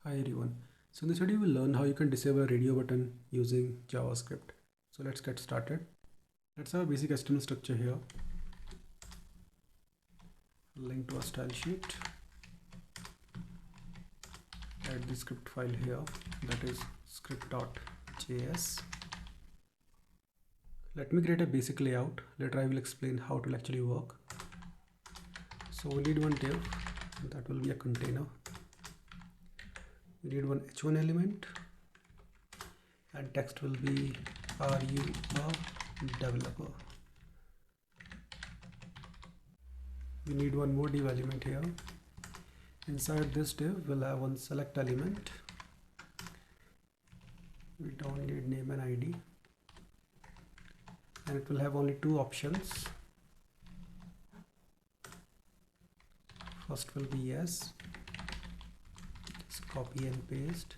Hi everyone. So in this video we'll learn how you can disable a radio button using JavaScript. So let's get started. Let's have a basic HTML structure here. Link to a style sheet. Add the script file here, that is script.js. Let me create a basic layout. Later I will explain how it will actually work. So we need one div, that will be a container. We need one h1 element and text will be are you a developer. We need one more div element here. Inside this div we'll have one select element. We don't need name and ID, and it will have only two options. First will be yes, just copy and paste,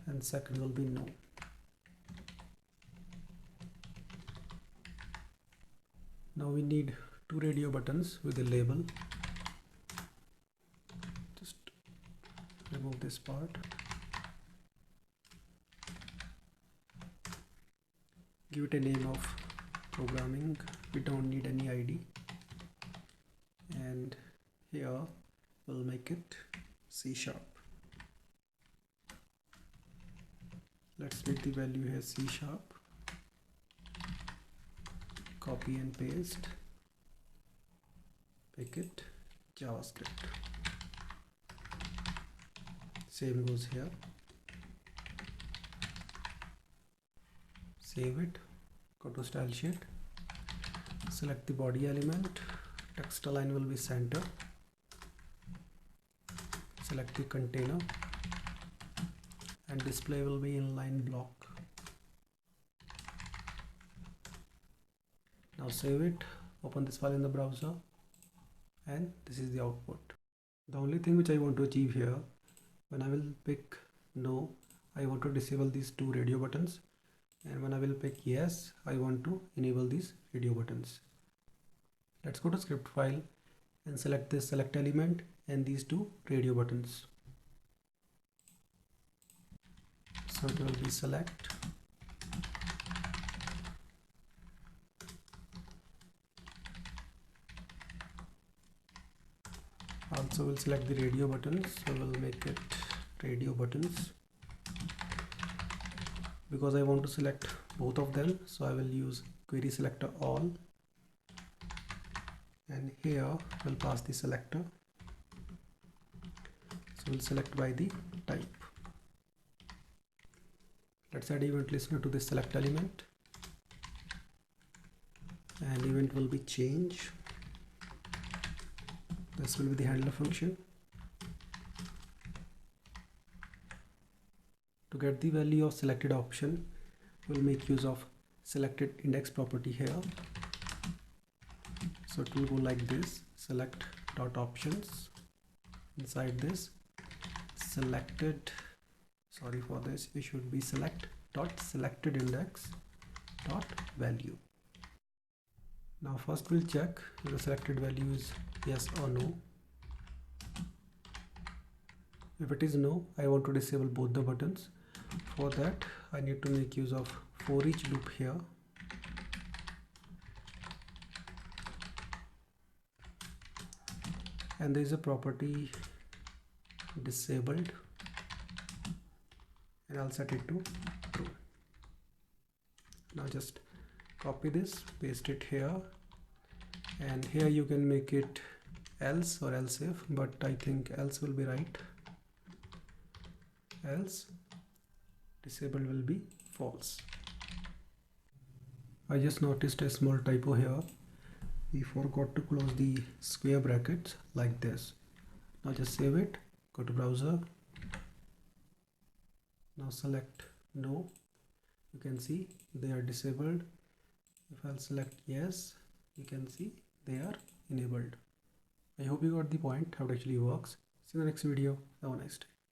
and second will be no. Now we need two radio buttons with a label. Just remove this part. Give it a name of programming. We don't need any ID. And here we'll make it C#. Let's make the value here C#. Copy and paste. Make it JavaScript. Same goes here. Save it. Go to style sheet. Select the body element. Text align will be center. Select the container and display will be inline block. Now save it, open this file in the browser, and this is the output. The only thing which I want to achieve here, when I will pick no, I want to disable these two radio buttons, and when I will pick yes, I want to enable these radio buttons. Let's go to script file and select this select element and these two radio buttons. So it will be select. Also we'll select the radio buttons, so we'll make it radio buttons. Because I want to select both of them, so I will use query selector all. And here we'll pass the selector, so we'll select by the type. Let's add event listener to this select element, and event will be change. This will be the handler function. To get the value of selected option, we'll make use of selected index property here. So it will go like this: select dot options. Inside this, selected, sorry for this, it should be select dot selected index dot value. Now first we'll check if the selected value is yes or no. If it is no, I want to disable both the buttons. For that I need to make use of for each loop here. And there is a property disabled, and I'll set it to true. Now just copy this, paste it here, and here you can make it else or else if, but I think else will be right. Else disabled will be false. I just noticed a small typo here. We forgot to close the square brackets like this. Now just save it, go to browser. Now select no. You can see they are disabled. If I'll select yes, you can see they are enabled. I hope you got the point how it actually works. See you in the next video. Have a nice day.